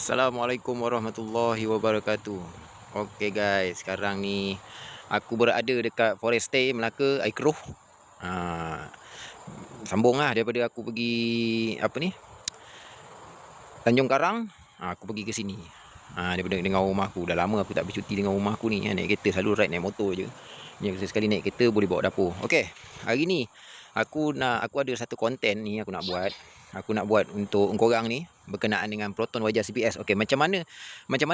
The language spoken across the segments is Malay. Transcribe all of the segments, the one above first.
Assalamualaikum warahmatullahi wabarakatuh. Okey guys, sekarang ni aku berada dekat Forestay Melaka, Air Keroh. Sambunglah daripada aku pergi apa ni? Tanjung Karang, aku pergi ke sini. Daripada dengan rumah aku. Dah lama aku tak bercuti dengan rumah aku ni. Naik kereta selalu ride naik motor je. Ni sekali naik kereta boleh bawa dapur. Okey, hari ni aku ada satu konten ni aku nak buat. Aku nak buat untuk korang ni berkenaan dengan Proton Wajah CPS. Okey, macam mana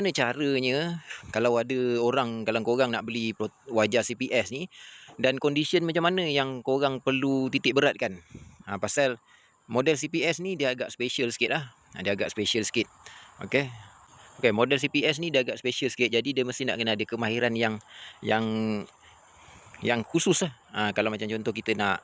caranya kalau ada orang, kalau korang nak beli Wajah CPS ni, dan condition macam mana yang korang perlu titik beratkan. Pasal model CPS ni dia agak special sikit lah. Dia agak special sikit. Okey. Okey, model CPS ni dia agak special sikit. Jadi dia mesti nak kena ada kemahiran yang khusus lah. Kalau macam contoh kita nak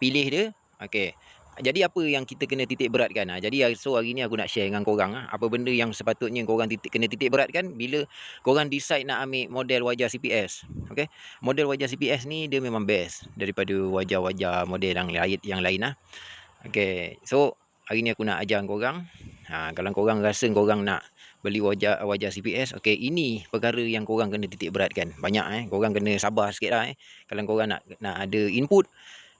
pilih dia. Okey. Jadi apa yang kita kena titik beratkan? Jadi so hari ni aku nak share dengan korang apa benda yang sepatutnya korang kena titik beratkan bila korang decide nak ambil model Wajah CPS. Okey. Model Wajah CPS ni dia memang best daripada wajah-wajah model yang lain lah. Okey. So hari ni aku nak ajar korang. Kalau korang rasa korang nak beli wajah CPS, okey, ini perkara yang korang kena titik beratkan. Banyak korang kena sabar sikit lah Kalau korang nak ada input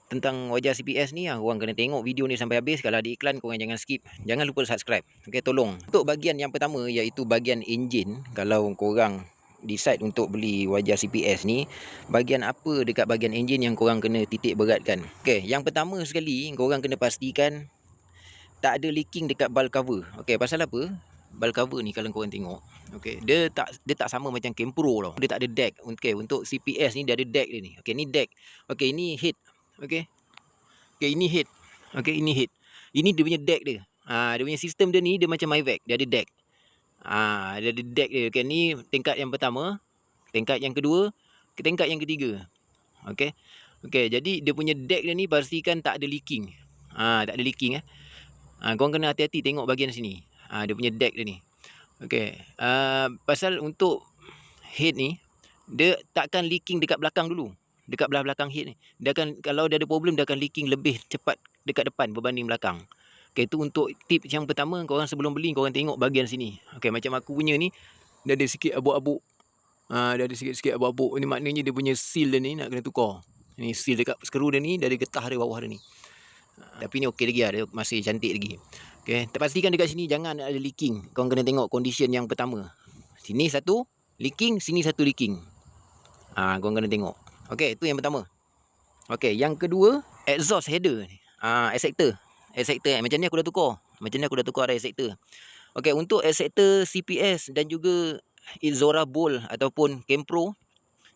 tentang wajah CPS ni, korang kena tengok video ni sampai habis. Kalau ada iklan, korang jangan skip. Jangan lupa subscribe. Okey, tolong. Untuk bahagian yang pertama iaitu bahagian enjin. Kalau korang decide untuk beli wajah CPS ni, bahagian apa dekat bahagian enjin yang korang kena titik beratkan? Okey, yang pertama sekali korang kena pastikan tak ada leaking dekat bulb cover. Okey, pasal apa? Bulb cover ni kalau korang tengok, okey, dia tak sama macam Kempro tau. Dia tak ada deck. Okey, untuk CPS ni dia ada deck dia ni. Okey, ni deck. Okey, ini head. Okey. Okey, ini head. Okey, ini head. Ini dia punya deck dia. Dia punya sistem dia ni dia macam Myvac, dia ada deck. Dia ada deck dia. Okey, ni tingkat yang pertama, tingkat yang kedua, tingkat yang ketiga. Okey. Okey, jadi dia punya deck dia ni pastikan tak ada leaking. Tak ada leaking korang kena hati-hati tengok bahagian sini. Dia punya deck dia ni. Okey. Pasal untuk head ni, dia takkan leaking dekat belakang dulu. Dekat belakang head ni. Dia akan, kalau dia ada problem, dia akan leaking lebih cepat dekat depan berbanding belakang. Okey, itu untuk tips yang pertama. Korang sebelum beli, korang tengok bahagian sini. Okey, macam aku punya ni, dia ada sikit abuk-abuk. Dia ada sikit-sikit abuk-abuk. Ini maknanya dia punya seal dia ni nak kena tukar. Ni seal dekat skru dia ni, dia ada getah dia bawah dia ni. Tapi ni okey lagi lah, dia masih cantik lagi. Okey, terpastikan dekat sini jangan ada leaking. Korang kena tengok condition yang pertama. Sini satu leaking, sini satu leaking. Korang kena tengok. Okey, itu yang pertama. Okey, yang kedua, exhaust header ni. Acceptor. Macam ni aku dah tukar. Dah acceptor. Okey, untuk acceptor CPS dan juga Izora Bolt ataupun Kempro,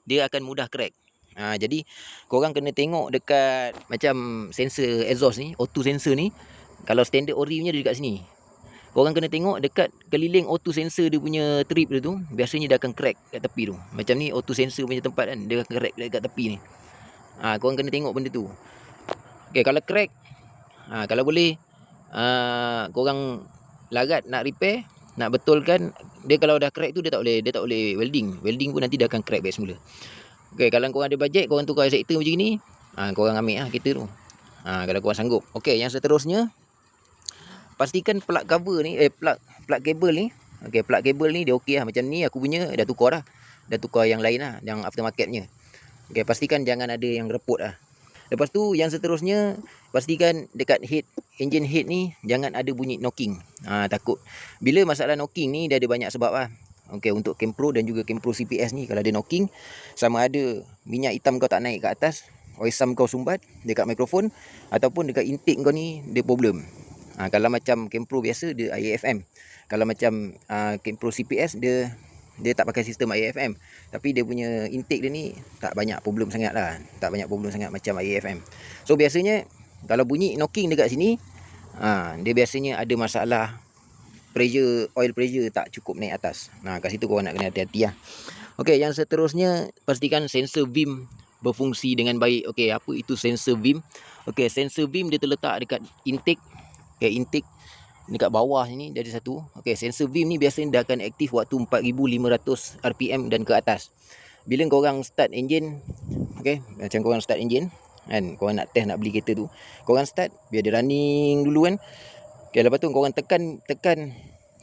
dia akan mudah crack. Jadi korang kena tengok dekat macam sensor exhaust ni, auto sensor ni. Kalau standard ori punya dia dekat sini. Korang kena tengok dekat keliling auto sensor dia punya trip dia tu, biasanya dia akan crack kat tepi tu. Macam ni auto sensor punya tempat kan, dia akan crack dekat tepi ni. Korang kena tengok benda tu. Okey, kalau crack, kalau boleh korang larat nak repair, nak betulkan. Dia kalau dah crack tu dia tak boleh welding. Welding pun nanti dia akan crack balik semula. Okey, kalau korang ada bajet, korang tukar sector macam ni, korang ambil kereta tu. Kalau korang sanggup. Okey, yang seterusnya, pastikan plug cover ni, plug kabel ni. Okey, plug kabel ni dia okey lah. Macam ni aku punya dah tukar dah. Dah tukar yang lain lah, yang aftermarket punya. Okey, pastikan jangan ada yang reput lah. Lepas tu yang seterusnya, pastikan dekat engine head ni jangan ada bunyi knocking. Takut. Bila masalah knocking ni dia ada banyak sebab lah. Okey, untuk Kempro dan juga Kempro CPS ni, kalau ada knocking, sama ada minyak hitam kau tak naik ke atas, oil sump kau sumbat dekat mikrofon, ataupun dekat intake kau ni dia problem. Kalau macam Kempro biasa dia IAFM. Kalau macam Kempro CPS dia tak pakai sistem IAFM. Tapi dia punya intake dia ni tak banyak problem sangat lah. Tak banyak problem sangat macam IAFM. So biasanya kalau bunyi knocking dekat sini, dia biasanya ada masalah oil pressure tak cukup naik atas. Kat situ korang nak kena hati-hati lah. Okey, yang seterusnya, pastikan sensor VIM berfungsi dengan baik. Okey, apa itu sensor VIM? Okey, sensor VIM dia terletak dekat intake. Okey, intake dekat bawah sini dia ada satu. Okey, sensor VIM ni biasanya dia akan aktif waktu 4500 RPM dan ke atas. Bila korang start engine, okey, macam korang start engine kan, korang nak test nak beli kereta tu, korang start biar dia running dulu kan. Okey, lepas tu korang tekan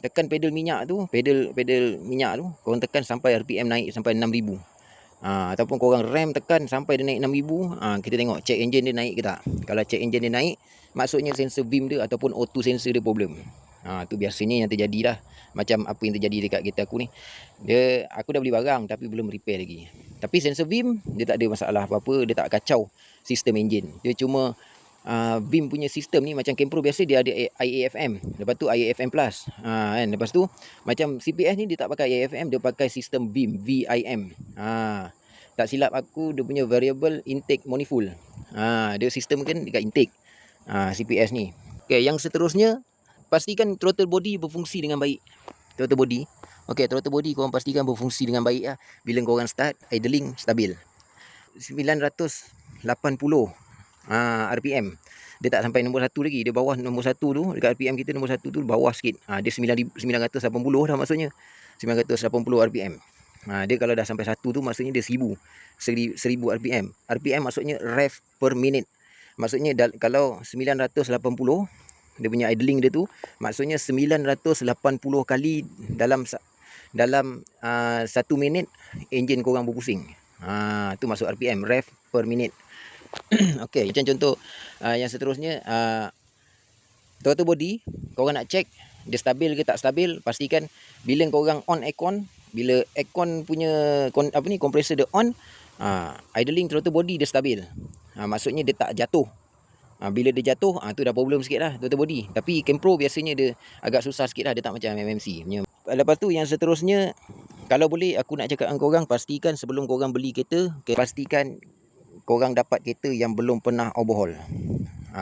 tekan pedal minyak tu, pedal minyak tu, korang tekan sampai RPM naik sampai 6000. Ataupun korang rem tekan sampai dia naik 6000, kita tengok check engine dia naik ke tak. Kalau check engine dia naik, maksudnya sensor beam dia ataupun auto sensor dia problem. Tu biasanya yang terjadi lah. Macam apa yang terjadi dekat kereta aku ni. Aku dah beli barang tapi belum repair lagi. Tapi sensor beam dia tak ada masalah apa-apa, dia tak kacau sistem engine. Dia cuma beam punya sistem ni macam Kempro biasa dia ada IAFM. Lepas tu IAFM plus. Kan? Lepas tu macam CPS ni dia tak pakai IAFM, dia pakai sistem beam VIM. Tak silap aku dia punya variable intake manifold. Dia sistem kan dekat intake. CPS ni. Okey, yang seterusnya pastikan throttle body berfungsi dengan baik. Throttle body. Okey, throttle body korang pastikan berfungsi dengan baik lah. Bila korang start, idling stabil. 980 RPM. Dia tak sampai nombor 1 lagi. Dia bawah nombor 1 tu. Dekat RPM kita nombor 1 tu bawah sikit. Dia 980 dah maksudnya. 980 RPM. Dia kalau dah sampai 1 tu maksudnya dia 1000 RPM. RPM maksudnya rev per minute. Maksudnya kalau 980 dia punya idling dia tu maksudnya 980 kali dalam 1 minit enjin korang berpusing. Tu masuk RPM, rev per minute. Okey, macam contoh yang seterusnya, throttle body korang nak check dia stabil ke tak stabil, pastikan bila korang on aircon, bila aircon punya kompresor dia on, idling throttle body dia stabil. Maksudnya dia tak jatuh. Bila dia jatuh, tu dah problem sikit lah throttle body. Tapi Kempro biasanya dia agak susah sikit lah, dia tak macam MMC punya. Lepas tu yang seterusnya, kalau boleh aku nak cakap dengan korang, pastikan sebelum korang beli kereta, pastikan korang dapat kereta yang belum pernah overhaul.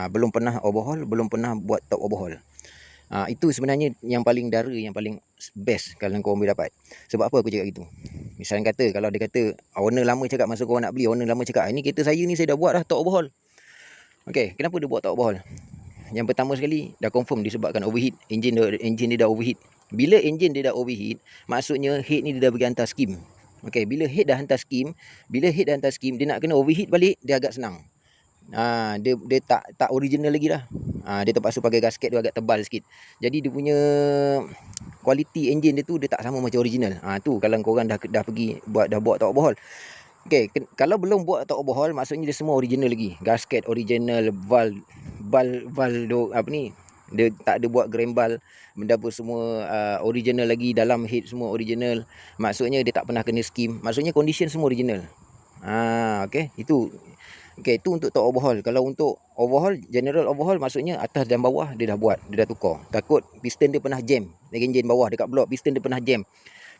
Belum pernah overhaul, belum pernah buat top overhaul. Itu sebenarnya yang paling dara, yang paling best kalau korang boleh dapat. Sebab apa aku cakap gitu? Misalnya kata, kalau dia kata owner lama cakap masa korang nak beli, owner lama cakap ini kereta saya ni saya dah buat dah top overhaul. Okey, kenapa dia buat top overhaul? Yang pertama sekali, dah confirm disebabkan overheat. Engine dia dah overheat. Bila engine dia dah overheat, maksudnya head ni dia dah pergi hantar skim. Okey, bila head dah hantar skim, dia nak kena overheat balik, dia agak senang. Dia tak original lagi dah. Dia terpaksa pakai gasket tu agak tebal sikit. Jadi dia punya quality engine dia tu dia tak sama macam original. Tu kalau korang dah pergi buat top overhaul. Okey, kalau belum buat top overhaul, maksudnya dia semua original lagi. Gasket original, dia tak ada buat grembal, benda apa semua original lagi, dalam head semua original. Maksudnya dia tak pernah kena skim. Maksudnya condition semua original. Okey, itu untuk top overhaul. Kalau untuk overhaul, general overhaul, maksudnya atas dan bawah dia dah buat, dia dah tukar. Takut piston dia pernah jam, engine bawah dekat blok piston dia pernah jam.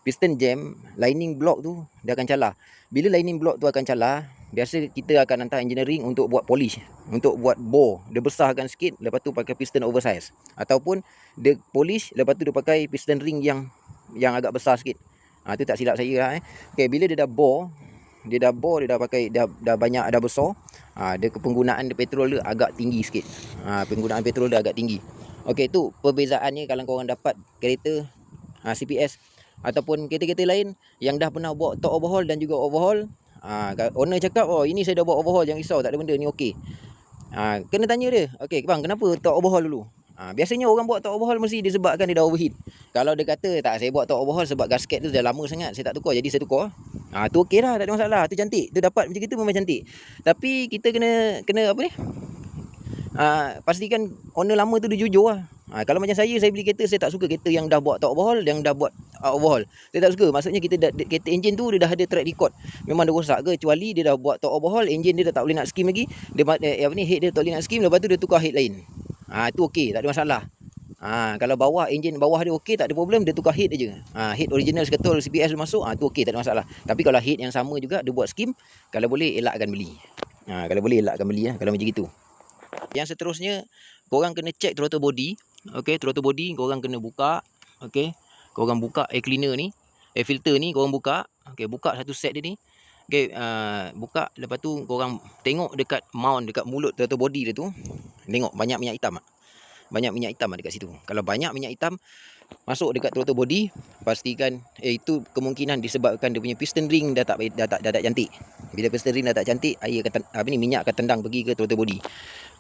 Piston jam, lining block tu dia akan calar. Bila lining block tu akan calar, biasa kita akan hantar engineering untuk buat polish, untuk buat bore, dia besarkan sikit, lepas tu pakai piston oversize. Ataupun dia polish, lepas tu dia pakai piston ring yang agak besar sikit. Tu tak silap saya lah. Okey, bila dia dah bore, dia dah pakai, dah banyak, dah besar, dia penggunaan petrol dia agak tinggi sikit. Penggunaan petrol dia agak tinggi. Okey, tu perbezaannya kalau korang dapat kereta CPS ataupun kereta-kereta lain yang dah pernah buat top overhaul dan juga overhaul. Owner cakap, ini saya dah buat overhaul, jangan risau, tak ada benda ni, okey. Kena tanya dia, okey bang, kenapa top overhaul dulu? Biasanya orang buat top overhaul mesti disebabkan dia dah overheat. Kalau dia kata tak, saya buat top overhaul sebab gasket tu dah lama sangat saya tak tukar, jadi saya tukar. Tu okey lah, tak ada masalah, tu cantik, tu dapat macam itu memang cantik. Tapi kita kena apa ni? Pastikan owner lama tu dia jujur lah. Kalau macam saya beli kereta, saya tak suka kereta yang dah buat top overhaul, yang dah buat overhaul. Saya tak suka. Maksudnya kereta engine tu dia dah ada track record. Memang dia rosak ke, kecuali dia dah buat top overhaul, engine dia dah tak boleh nak skim lagi. Head dia tak boleh nak skim, lepas tu dia tukar head lain. Tu okey, tak ada masalah. Kalau bawah, engine bawah dia okey, tak ada problem, dia tukar head aja. Head original seketul CPS dia masuk, tu okey, tak ada masalah. Tapi kalau head yang sama juga dia buat skim, kalau boleh elakkan beli. Kalau boleh elakkan beli lah, kalau macam gitu. Yang seterusnya, korang kena check throttle body. Okey, throttle body korang kena buka. Okey, korang buka air cleaner ni, air filter ni korang buka. Okey, buka satu set dia ni. Okey, buka, lepas tu korang tengok dekat mount, dekat mulut throttle body dia tu. Tengok banyak minyak hitam tak? Banyak minyak hitam dekat situ. Kalau banyak minyak hitam masuk dekat throttle body, pastikan itu kemungkinan disebabkan dia punya piston ring dah tak cantik. Bila piston ring dah tak cantik, minyak akan tendang pergi ke throttle body.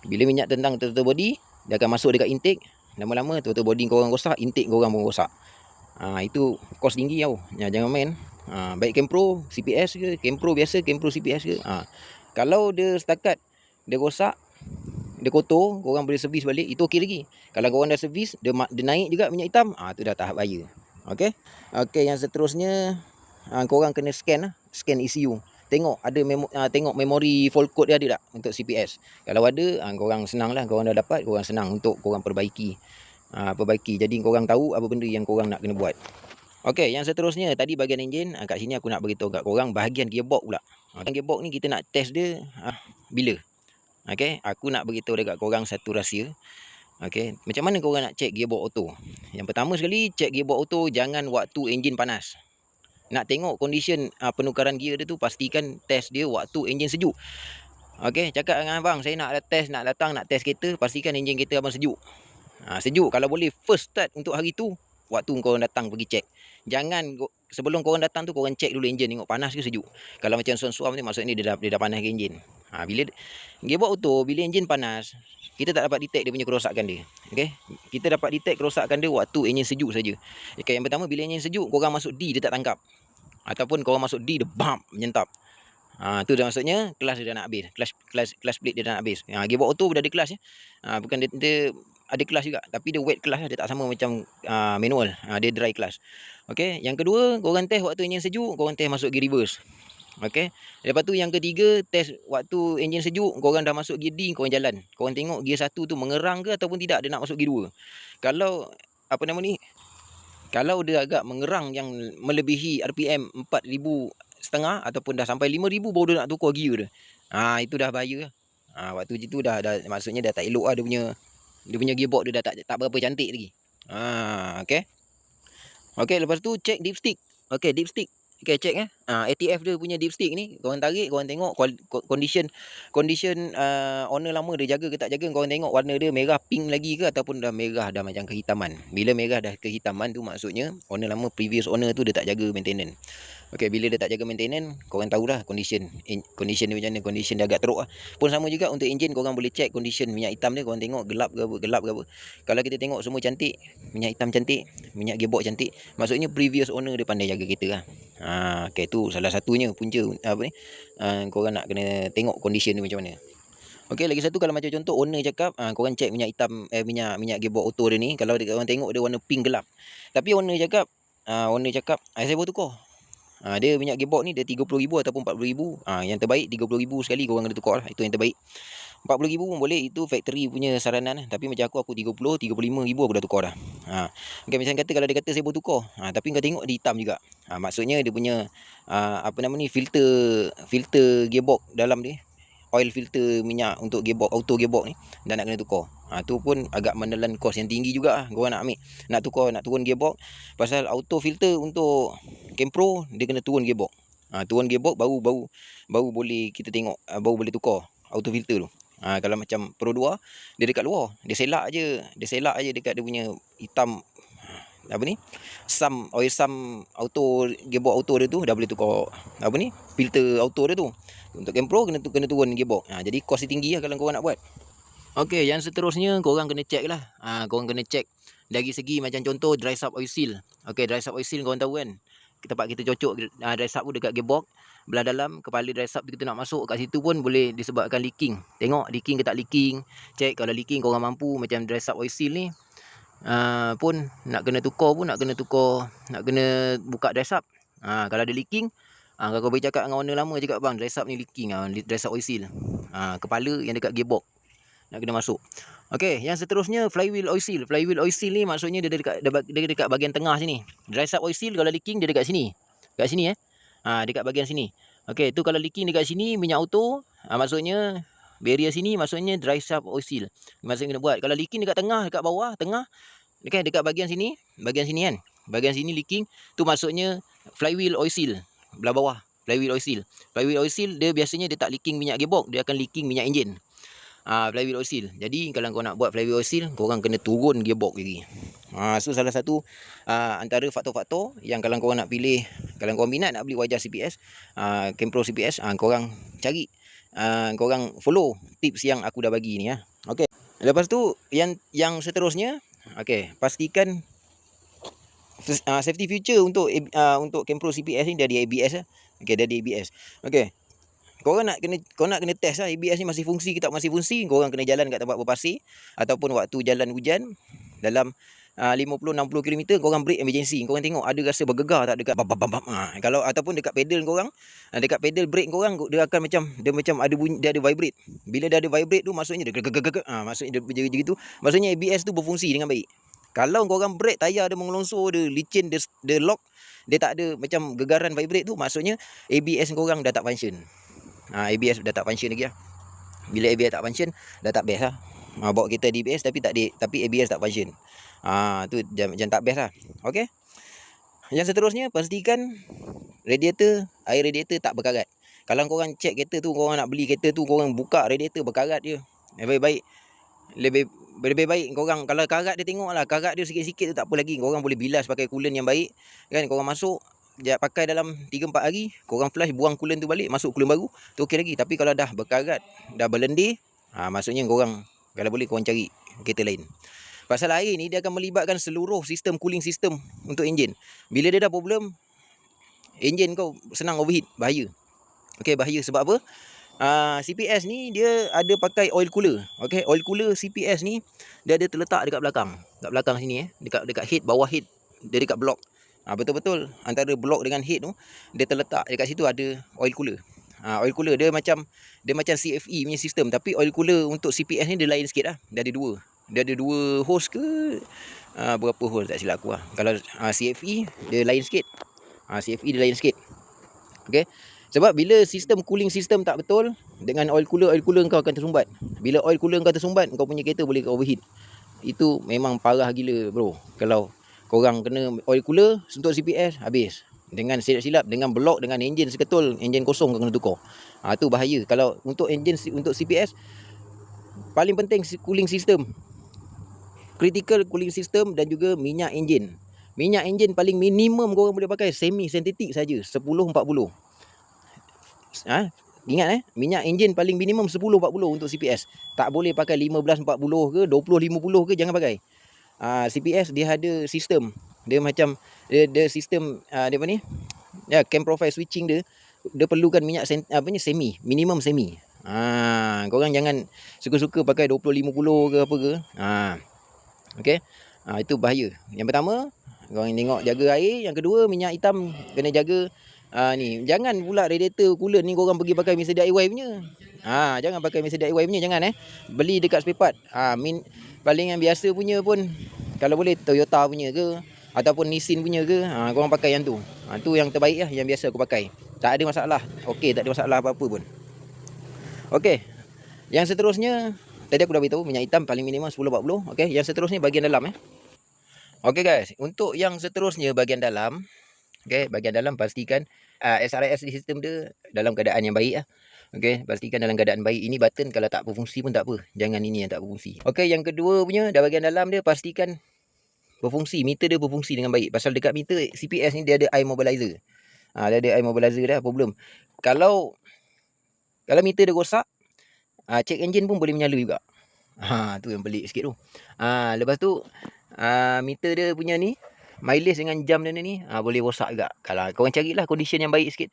Bila minyak tendang throttle body, dia akan masuk dekat intake. Lama-lama total body korang rosak, intake korang pun rosak. Itu kos tinggi tau. Jangan main. Baik Kempro CPS ke, Kempro biasa, Kempro CPS ke. Kalau dia setakat dia rosak, dia kotor, korang boleh servis balik, itu okey lagi. Kalau korang dah servis, dia naik juga minyak hitam, tu dah tahap bahaya. Okey. Okey, yang seterusnya korang kena scan ECU. Tengok ada tengok memori fault code dia ada tak untuk CPS. Kalau ada, korang senang lah, korang dah dapat, korang senang untuk korang perbaiki. Jadi korang tahu apa benda yang korang nak kena buat. Okey, yang seterusnya tadi bahagian enjin. Kat sini aku nak beritahu kat korang bahagian gearbox pula. Gearbox ni kita nak test dia bila. Okey, aku nak beritahu dekat korang satu rahsia. Okey, macam mana korang nak check gearbox auto? Yang pertama sekali, check gearbox auto jangan waktu enjin panas. Nak tengok condition penukaran gear dia tu, pastikan test dia waktu enjin sejuk. Okey, cakap dengan abang, saya nak test, nak datang nak test kereta, pastikan enjin kereta abang sejuk. Sejuk, kalau boleh first start untuk hari tu, waktu korang datang pergi check. Jangan sebelum korang datang tu korang check dulu enjin, tengok panas ke sejuk. Kalau macam suam-suam ni, maksudnya dia dah panas ke enjin. Bila gearbox auto, bila enjin panas, kita tak dapat detect dia punya kerosakan dia. Okey, kita dapat detect kerosakan dia waktu enjin sejuk saja. Okay, yang pertama, bila enjin sejuk, korang masuk D dia tak tangkap. Ataupun korang masuk D dia bam menyentap. Tu dah maksudnya kelas dia dah nak habis. Kelas plate dia dah nak habis. Gearbox auto dah ada kelas ya. Bukan dia ada kelas juga, tapi dia wet kelas, dia tak sama macam manual. Dia dry kelas. Okey, yang kedua, korang test waktu enjin sejuk, korang test masuk gear reverse. Okey. Lepas tu yang ketiga, test waktu enjin sejuk, korang dah masuk gear D, korang jalan. Korang tengok gear 1 tu mengerang ke ataupun tidak, dia nak masuk gear 2. Kalau kalau dia agak mengerang yang melebihi RPM 4,500 ataupun dah sampai 5,000 baru dia nak tukar gear dia. Itu dah bahaya. Waktu itu dah maksudnya dah tak elok lah dia punya gearbox dia dah tak berapa cantik lagi. Okey. Okey, lepas tu check dipstick. Okey, dipstick. Okey, check ATF dia punya dipstick ni, korang tarik, korang tengok condition owner lama dia jaga ke tak jaga. Korang tengok warna dia merah pink lagi ke ataupun dah merah dah macam kehitaman. Bila merah dah kehitaman tu maksudnya owner lama, previous owner tu dia tak jaga maintenance. Okey, bila dia tak jaga maintenance, korang tahulah condition dia macam mana, condition dia agak teruk lah. Pun sama juga untuk enjin, korang boleh check condition minyak hitam dia, korang tengok gelap ke apa. Kalau kita tengok semua cantik, minyak hitam cantik, minyak gearbox cantik, maksudnya previous owner dia pandai jaga kereta lah. Okey, tu salah satunya punca korang nak kena tengok condition dia macam mana. Okey, lagi satu, kalau macam contoh owner cakap korang check minyak hitam minyak gearbox auto dia ni, kalau korang tengok dia warna pink gelap. Tapi owner cakap saya baru tukar. Dia minyak gearbox ni dia 30,000 ataupun 40,000. Yang terbaik 30,000 sekali korang kena tukar lah. Itu yang terbaik. 40,000 pun boleh, itu factory punya saranan. Tapi macam aku 35,000 aku dah tukar dah. Okay, macam kata kalau dia kata saya baru tukar, tapi kau tengok dia hitam juga. Maksudnya dia punya filter gearbox dalam dia, oil filter minyak untuk gearbox, auto gearbox ni dah nak kena tukar. Tu pun agak menelan kos yang tinggi juga. Korang nak ambil, nak tukar, nak turun gearbox. Pasal auto filter untuk Kempro dia kena turun gearbox. Turun gearbox baru boleh kita tengok, baru boleh tukar auto filter tu. Kalau macam Pro 2 dia dekat luar, dia selak je dekat dia punya hitam oil sum auto gearbox auto dia tu dah boleh tukar filter auto dia tu. Untuk Kempro kena turun gearbox. Jadi kos dia tinggi lah kalau korang nak buat. Okey, yang seterusnya korang kena check lah. Korang kena check dari segi macam contoh dry sub oil seal. Okey, dry sub oil seal korang tahu kan, tempat kita cocok dry sub tu dekat gearbox belah dalam, kepala dry sub tu kita nak masuk kat situ pun boleh disebabkan leaking. Tengok leaking ke tak leaking. Check, kalau leaking korang mampu, macam dry sub oil seal ni pun nak kena buka dry sub. Kalau ada leaking, kalau kau boleh cakap dengan owner lama, cakap bang dry sub ni leaking, dry sub oil seal, kepala yang dekat gearbox nak kena masuk. Okey, yang seterusnya flywheel oil seal. Flywheel oil seal ni maksudnya dia dekat bahagian tengah sini. Dry sub oil seal kalau leaking dia dekat sini. Dekat sini dekat bahagian sini. Okey, tu kalau leaking dekat sini minyak auto, maksudnya barrier sini maksudnya dry sub oil seal. Maksudnya kena buat. Kalau leaking dekat tengah, dekat bawah, dekat bahagian sini kan. Bahagian sini leaking, tu maksudnya flywheel oil seal. Belah bawah, flywheel oil seal. Flywheel oil seal dia biasanya dia tak leaking minyak gearbox, dia akan leaking minyak enjin. Flywheel oil seal. Jadi kalau kau nak buat flywheel oil seal, korang kena turun gearbox lagi. So salah satu antara faktor-faktor yang kalau korang nak pilih, kalau korang minat nak beli wajah CPS, Kempro CPS, korang cari, korang follow tips yang aku dah bagi ni. Okey. Lepas tu yang seterusnya, Okey, pastikan safety feature untuk Campro CPS ni dia ada ABS lah. Okey, dia ada ABS. Okey. Kau nak kena test lah ABS ni masih fungsi ke tak masih fungsi. Korang kena jalan kat tempat berpasir ataupun waktu jalan hujan dalam 50-60 km korang brake emergency. Korang tengok ada rasa bergegar tak dekat bam bam bam. Kalau ataupun dekat pedal korang, dekat pedal brake korang dia akan macam ada bunyi, dia ada vibrate. Bila dia ada vibrate tu maksudnya dia maksudnya dia gitu. Maksudnya ABS tu berfungsi dengan baik. Kalau korang brake tayar dia mengelongsor, dia licin, dia lock, dia tak ada macam gegaran vibrate tu, maksudnya ABS korang dah tak function. ABS dah tak function lagi lah. Bila ABS tak function, dah tak best lah. Bawa kereta di ABS tapi ABS tak function. Tu macam tak best lah. Okey. Yang seterusnya, pastikan air radiator tak berkarat. Kalau korang check kereta tu, korang nak beli kereta tu, korang buka radiator berkarat je. Lebih baik korang, kalau karat dia tengoklah, karat dia sikit-sikit tu tak apa lagi. Korang boleh bilas pakai coolant yang baik. Kan korang masuk, pakai dalam 3-4 hari, korang flush, buang coolant tu balik, masuk coolant baru, tu okey lagi. Tapi kalau dah berkarat, dah berlendir, maksudnya korang, kalau boleh korang cari kereta lain. Pasal air ni dia akan melibatkan seluruh sistem cooling system untuk enjin. Bila dia dah problem, enjin kau senang overheat, bahaya. Okey, bahaya sebab apa? CPS ni dia ada pakai oil cooler. Okey, oil cooler CPS ni dia ada terletak dekat belakang. Dekat belakang sini dekat head, bawah head, dia dekat blok. Betul-betul antara blok dengan head tu dia terletak dekat situ ada oil cooler. Oil cooler dia macam CFE punya sistem, tapi oil cooler untuk CPS ni dia lain sikit lah. Dia ada dua hose ke berapa hose tak silap aku lah. Kalau CFE dia lain sikit. CFE dia lain sikit. Okey. Sebab bila sistem cooling system tak betul, dengan oil cooler kau akan tersumbat. Bila oil cooler kau tersumbat, kau punya kereta boleh overheat. Itu memang parah gila bro. Kalau korang kena oil cooler untuk CPS, habis. Dengan silap-silap, dengan blok, dengan enjin seketul, enjin kosong kau kena tukar. Tu bahaya. Kalau untuk enjin, untuk CPS, paling penting cooling system. Critical cooling system dan juga minyak enjin. Minyak enjin paling minimum korang boleh pakai semi sintetik saja, 10-40. Ingat minyak enjin paling minimum 10-40 untuk CPS. Tak boleh pakai 15-40 ke 20-50 ke, jangan pakai. CPS dia ada sistem. Dia macam dia sistem dia apa ni? Ya, cam profile switching dia perlukan minyak semi, minimum semi. Korang jangan suka-suka pakai 20-50 ke apa ke. Okey. Itu bahaya. Yang pertama, korang tengok jaga air. Yang kedua, minyak hitam kena jaga. Ni jangan pula radiator coolant ni korang pergi pakai Mr. DIY punya. Jangan pakai Mr. DIY punya, jangan beli dekat spare part. Paling yang biasa punya pun, kalau boleh Toyota punya ke ataupun Nissin punya ke, korang pakai yang tu. Tu yang terbaik lah, yang biasa aku pakai. Tak ada masalah. Okey, tak ada masalah apa-apa pun. Okey. Yang seterusnya, tadi aku dah beritahu minyak hitam paling minimum 10-40. Okey, yang seterusnya bahagian dalam Okey guys, untuk yang seterusnya bahagian dalam. Okey, bahagian dalam pastikan SRS sistem dia dalam keadaan yang baik lah. Okey, pastikan dalam keadaan baik. Ini button kalau tak berfungsi pun tak apa. Jangan ini yang tak berfungsi. Okey, yang kedua punya, bahagian dalam dia pastikan berfungsi. Meter dia berfungsi dengan baik. Pasal dekat meter CPS ni dia ada eye mobilizer. Dia ada eye mobilizer dah, problem. Kalau meter dia rosak, check engine pun boleh menyala juga. Tu yang pelik sikit tu. Lepas tu meter dia punya ni, mileage dengan jam dia ni boleh rosak juga. Kalau korang carilah condition yang baik sikit.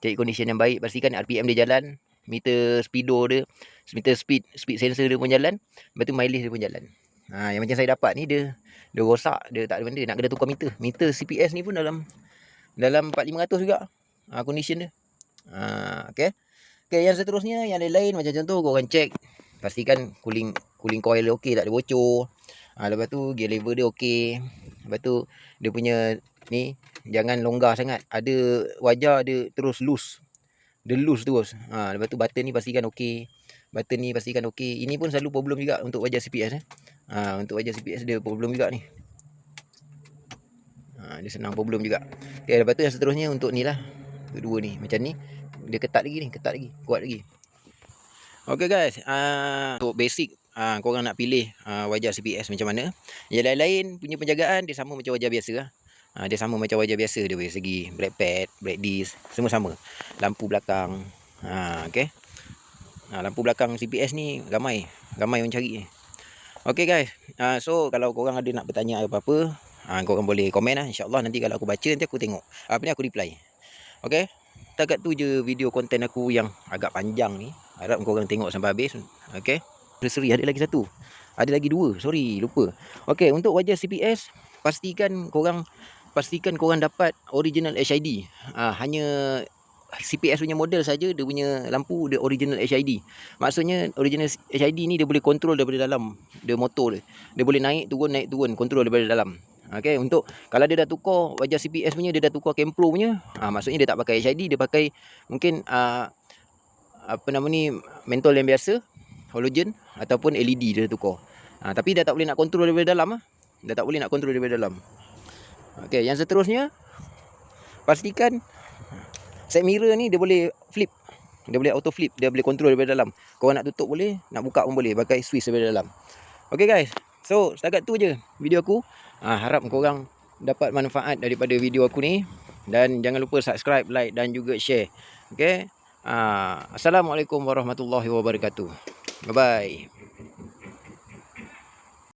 Cari condition yang baik, pastikan RPM dia jalan, meter speedo dia, meter speed sensor dia pun jalan, lepas tu mileage dia pun jalan. Yang macam saya dapat ni dia rosak, dia tak ada benda, nak kena tukar meter. Meter CPS ni pun dalam 4-500 juga condition dia. Okey. Okey, yang seterusnya yang lain-lain macam contoh korang check, pastikan cooling coil dia okey, tak ada bocor. Lepas tu gear lever dia okey. Lepas tu dia punya ni jangan longgar sangat. Ada wajar dia terus loose. Dia loose terus. Lepas tu button ni pastikan okey. Button ni pastikan okey. Ini pun selalu problem juga untuk wajar CPS untuk wajar CPS dia problem juga ni. Dia senang problem juga. Okey, lepas tu yang seterusnya untuk ni lah. Kedua ni macam ni. Dia ketat lagi, kuat lagi. Okey guys, untuk basic korang nak pilih wajar CPS macam mana. Yang lain-lain punya penjagaan dia sama macam wajar biasa lah. Dia sama macam wajar biasa dia dari segi brake pad, brake disc, semua sama. Lampu belakang. Okey. Lampu belakang CPS ni ramai orang cari ni. Okay guys, so kalau korang ada nak bertanya apa-apa, korang boleh komen lah. InsyaAllah nanti kalau aku baca, nanti aku tengok. Apa ni, aku reply. Okay, setakat tu je video konten aku yang agak panjang ni. Harap korang tengok sampai habis. Okay, seri ada lagi satu. Ada lagi dua, sorry lupa. Okay, untuk wajah CPS, pastikan korang dapat original HID. Hanya CPS punya model saja, dia punya lampu dia original HID. Maksudnya original HID ni dia boleh kontrol daripada dalam dia motor dia. Dia boleh naik turun, kontrol daripada dalam. Okey, untuk kalau dia dah tukar wajah CPS punya, dia dah tukar Kempro punya, maksudnya dia tak pakai HID, dia pakai mungkin apa nama ni, mentol yang biasa, halogen ataupun LED dia tukar. Tapi dah tak boleh nak kontrol daripada dalam Dah tak boleh nak kontrol daripada dalam. Okey, yang seterusnya pastikan side mirror ni dia boleh flip. Dia boleh auto flip, dia boleh control daripada dalam. Korang nak tutup boleh, nak buka pun boleh pakai switch daripada dalam. Okay guys, so setakat tu je video aku. Harap korang dapat manfaat daripada video aku ni. Dan jangan lupa subscribe, like dan juga share. Okay, Assalamualaikum warahmatullahi wabarakatuh. Bye bye.